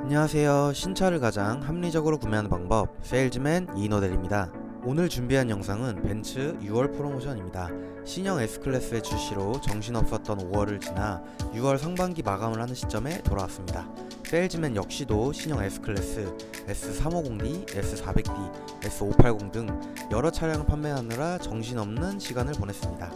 안녕하세요. 신차를 가장 합리적으로 구매하는 방법, 세일즈맨 이노델입니다. 오늘 준비한 영상은 벤츠 6월 프로모션입니다. 신형 S클래스의 출시로 정신없었던 5월을 지나 6월 상반기 마감을 하는 시점에 돌아왔습니다. 세일즈맨 역시도 신형 S클래스, S350D, S400D, S580 등 여러 차량을 판매하느라 정신없는 시간을 보냈습니다.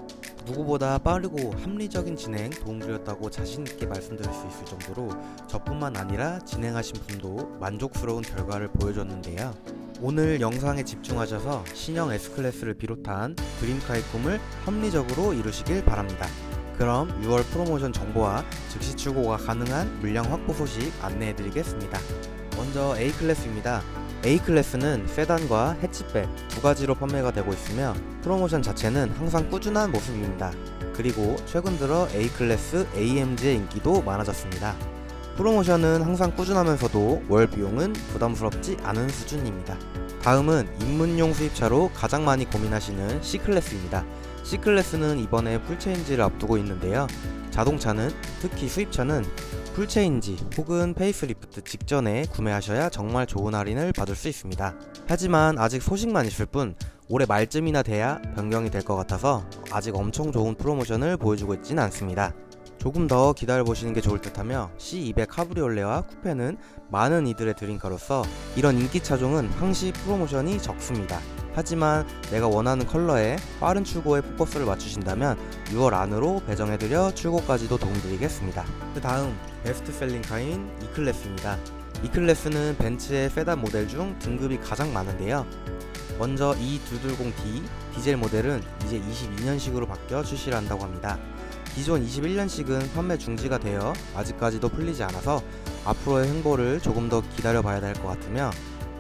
누구보다 빠르고 합리적인 진행 도움드렸다고 자신있게 말씀드릴 수 있을 정도로 저뿐만 아니라 진행하신 분도 만족스러운 결과를 보여줬는데요. 오늘 영상에 집중하셔서 신형 S클래스를 비롯한 드림카의 꿈을 합리적으로 이루시길 바랍니다. 그럼 6월 프로모션 정보와 즉시 출고가 가능한 물량 확보 소식 안내해드리겠습니다. 먼저 A클래스입니다. A클래스는 세단과 해치백 두 가지로 판매가 되고 있으며 프로모션 자체는 항상 꾸준한 모습입니다. 그리고 최근 들어 A클래스 AMG의 인기도 많아졌습니다. 프로모션은 항상 꾸준하면서도 월 비용은 부담스럽지 않은 수준입니다. 다음은 입문용 수입차로 가장 많이 고민하시는 C클래스입니다. C클래스는 이번에 풀체인지를 앞두고 있는데요. 자동차는, 특히 수입차는 풀체인지 혹은 페이스리프트 직전에 구매하셔야 정말 좋은 할인을 받을 수 있습니다. 하지만 아직 소식만 있을 뿐 올해 말쯤이나 돼야 변경이 될 것 같아서 아직 엄청 좋은 프로모션을 보여주고 있진 않습니다. 조금 더 기다려보시는 게 좋을 듯하며 C200 카브리올레와 쿠페는 많은 이들의 드림카로서 이런 인기 차종은 항시 프로모션이 적습니다. 하지만 내가 원하는 컬러에 빠른 출고에 포커스를 맞추신다면 6월 안으로 배정해드려 출고까지도 도움드리겠습니다. 그 다음 베스트셀링카인 E클래스입니다. E클래스는 벤츠의 세단 모델 중 등급이 가장 많은데요. 먼저 E220D 디젤 모델은 이제 22년식으로 바뀌어 출시를 한다고 합니다. 기존 21년식은 판매 중지가 되어 아직까지도 풀리지 않아서 앞으로의 행보를 조금 더 기다려봐야 할 것 같으며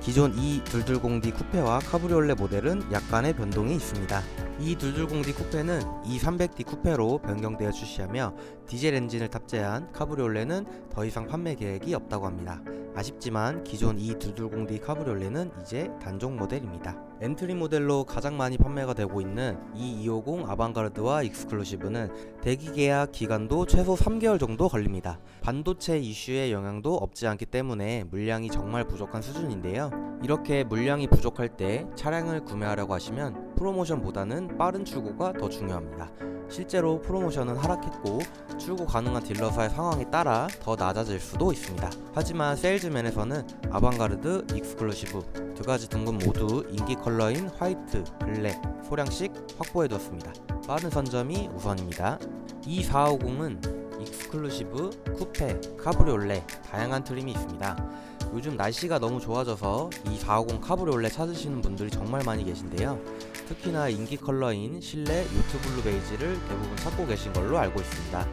기존 E220D 쿠페와 카브리올레 모델은 약간의 변동이 있습니다. E220D 쿠페는 E300D 쿠페로 변경되어 출시하며 디젤 엔진을 탑재한 카브리올레는 더 이상 판매 계획이 없다고 합니다. 아쉽지만 기존 E220D 카브리올레는 이제 단종 모델입니다. 엔트리 모델로 가장 많이 판매가 되고 있는 E250 아방가르드와 익스클루시브는 대기 계약 기간도 최소 3개월 정도 걸립니다. 반도체 이슈의 영향도 없지 않기 때문에 물량이 정말 부족한 수준인데요. 이렇게 물량이 부족할 때 차량을 구매하려고 하시면 프로모션보다는 빠른 출고가 더 중요합니다. 실제로 프로모션은 하락했고 출고 가능한 딜러사의 상황에 따라 더 낮아질 수도 있습니다. 하지만 세일즈맨에서는 아방가르드, 익스클루시브 두 가지 등급 모두 인기 컬러인 화이트, 블랙, 소량씩 확보해두었습니다. 빠른 선점이 우선입니다. E450은 익스클루시브, 쿠페, 카브리올레 다양한 트림이 있습니다. 요즘 날씨가 너무 좋아져서 E450 카브리올레 찾으시는 분들이 정말 많이 계신데요. 특히나 인기 컬러인 실내 요트블루 베이지를 대부분 찾고 계신 걸로 알고 있습니다.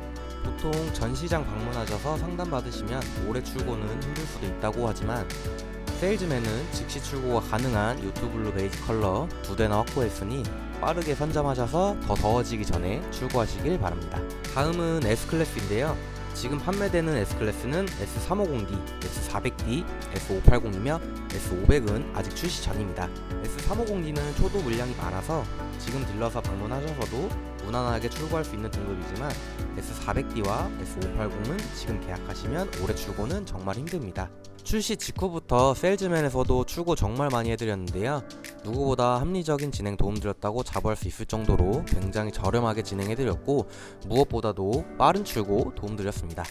보통 전시장 방문하셔서 상담받으시면 올해 출고는 힘들 수도 있다고 하지만 세일즈맨은 즉시 출고가 가능한 요트블루 베이지 컬러 2대나 확보했으니 빠르게 선점하셔서 더 더워지기 전에 출고하시길 바랍니다. 다음은 S클래스인데요. 지금 판매되는 S클래스는 S350D, S400D, S580이며 S500은 아직 출시 전입니다. S350D는 초도 물량이 많아서 지금 딜러사 방문하셔서도 무난하게 출고할 수 있는 등급이지만 S400D와 S580은 지금 계약하시면 올해 출고는 정말 힘듭니다. 출시 직후부터 세일즈맨에서도 출고 정말 많이 해드렸는데요. 누구보다 합리적인 진행 도움드렸다고 자부할 수 있을 정도로 굉장히 저렴하게 진행해드렸고 무엇보다도 빠른 출고 도움드렸습니다.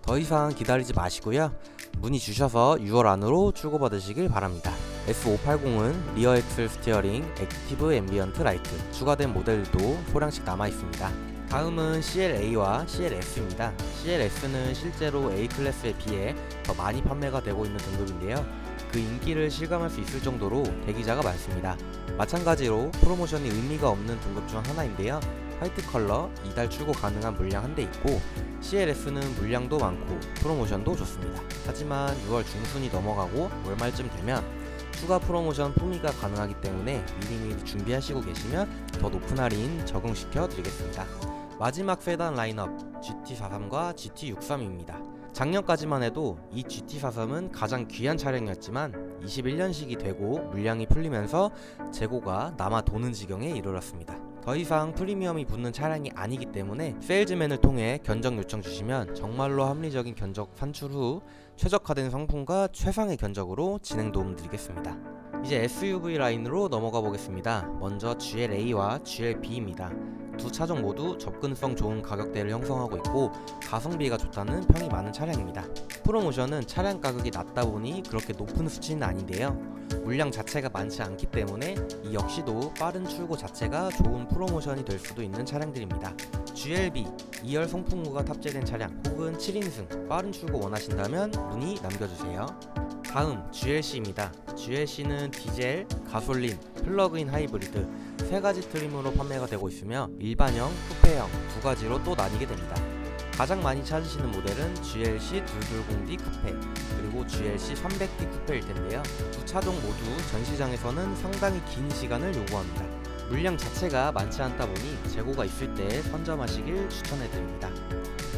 더 이상 기다리지 마시고요. 문의 주셔서 6월 안으로 출고받으시길 바랍니다. S580은 리어 엑셀 스티어링, 액티브 앰비언트 라이트 추가된 모델도 소량씩 남아있습니다. 다음은 CLA와 CLS입니다. CLS는 실제로 A클래스에 비해 더 많이 판매가 되고 있는 등급인데요. 그 인기를 실감할 수 있을 정도로 대기자가 많습니다. 마찬가지로 프로모션이 의미가 없는 등급 중 하나인데요. 화이트 컬러 2달 출고 가능한 물량 한 대 있고 CLS는 물량도 많고 프로모션도 좋습니다. 하지만 6월 중순이 넘어가고 월말쯤 되면 추가 프로모션 품위가 가능하기 때문에 미리미리 준비하시고 계시면 더 높은 할인 적용시켜 드리겠습니다. 마지막 세단 라인업 GT43과 GT63입니다. 작년까지만 해도 이 GT43은 가장 귀한 차량이었지만 21년식이 되고 물량이 풀리면서 재고가 남아 도는 지경에 이르렀습니다. 더 이상 프리미엄이 붙는 차량이 아니기 때문에 세일즈맨을 통해 견적 요청 주시면 정말로 합리적인 견적 산출 후 최적화된 상품과 최상의 견적으로 진행 도움 드리겠습니다. 이제 SUV 라인으로 넘어가 보겠습니다. 먼저 GLA와 GLB입니다. 두 차종 모두 접근성 좋은 가격대를 형성하고 있고 가성비가 좋다는 평이 많은 차량입니다. 프로모션은 차량 가격이 낮다 보니 그렇게 높은 수치는 아닌데요. 물량 자체가 많지 않기 때문에 이 역시도 빠른 출고 자체가 좋은 프로모션이 될 수도 있는 차량들입니다. GLB 2열 송풍구가 탑재된 차량 혹은 7인승 빠른 출고 원하신다면 문의 남겨주세요. 다음 GLC입니다. GLC는 디젤, 가솔린, 플러그인 하이브리드 세 가지 트림으로 판매가 되고 있으며 일반형, 쿠페형 두 가지로 또 나뉘게 됩니다. 가장 많이 찾으시는 모델은 GLC 220D 쿠페 그리고 GLC 300D 쿠페일 텐데요. 두 차종 모두 전 시장에서는 상당히 긴 시간을 요구합니다. 물량 자체가 많지 않다 보니 재고가 있을 때 선점하시길 추천해드립니다.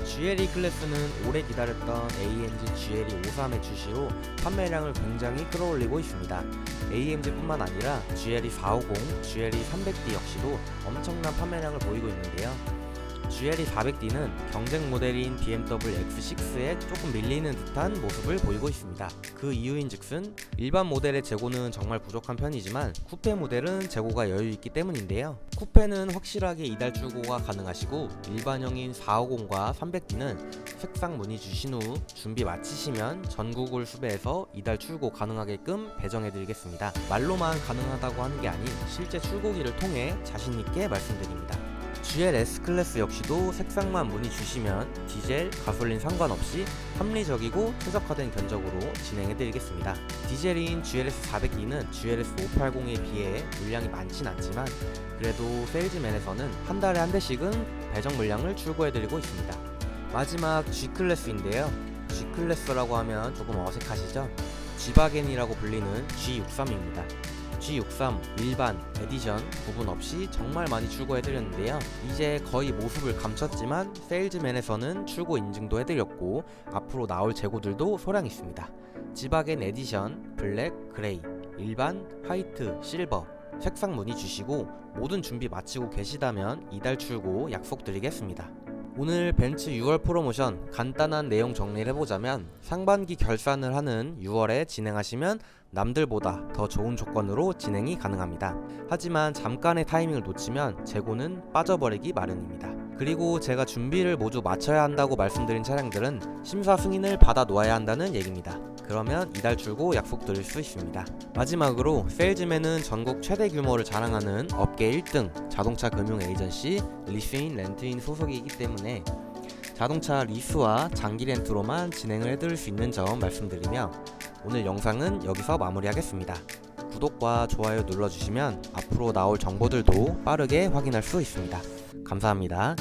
GLE 클래스는 오래 기다렸던 AMG GLE 53의 출시로 판매량을 굉장히 끌어올리고 있습니다. AMG뿐만 아니라 GLE 450, GLE 300D 역시도 엄청난 판매량을 보이고 있는데요. GLE 400D는 경쟁 모델인 BMW X6에 조금 밀리는 듯한 모습을 보이고 있습니다. 그 이유인즉슨 일반 모델의 재고는 정말 부족한 편이지만 쿠페 모델은 재고가 여유있기 때문인데요. 쿠페는 확실하게 이달 출고가 가능하시고 일반형인 450과 300D는 색상 문의 주신 후 준비 마치시면 전국을 수배해서 이달 출고 가능하게끔 배정해드리겠습니다. 말로만 가능하다고 하는 게 아닌 실제 출고기를 통해 자신있게 말씀드립니다. GLS 클래스 역시도 색상만 문의 주시면 디젤, 가솔린 상관없이 합리적이고 최적화된 견적으로 진행해드리겠습니다. 디젤인 GLS 400D는 GLS 580에 비해 물량이 많진 않지만 그래도 세일즈맨에서는 한 달에 한 대씩은 배정 물량을 출고해드리고 있습니다. 마지막 G클래스인데요. G클래스라고 하면 조금 어색하시죠? G바겐이라고 불리는 G63입니다. G63, 일반, 에디션 구분 없이 정말 많이 출고해드렸는데요. 이제 거의 모습을 감췄지만 세일즈맨에서는 출고 인증도 해드렸고 앞으로 나올 재고들도 소량 있습니다. G바겐 에디션, 블랙, 그레이, 일반, 화이트, 실버 색상 문의 주시고 모든 준비 마치고 계시다면 이달 출고 약속드리겠습니다. 오늘 벤츠 6월 프로모션 간단한 내용 정리를 해보자면 상반기 결산을 하는 6월에 진행하시면 남들보다 더 좋은 조건으로 진행이 가능합니다. 하지만 잠깐의 타이밍을 놓치면 재고는 빠져버리기 마련입니다. 그리고 제가 준비를 모두 마쳐야 한다고 말씀드린 차량들은 심사 승인을 받아 놓아야 한다는 얘기입니다. 그러면 이달 출고 약속드릴 수 있습니다. 마지막으로 세일즈맨은 전국 최대 규모를 자랑하는 업계 1등 자동차 금융 에이전시 리스인 렌트인 소속이기 때문에 자동차 리스와 장기 렌트로만 진행을 해드릴 수 있는 점 말씀드리며 오늘 영상은 여기서 마무리하겠습니다. 구독과 좋아요 눌러주시면 앞으로 나올 정보들도 빠르게 확인할 수 있습니다. 감사합니다.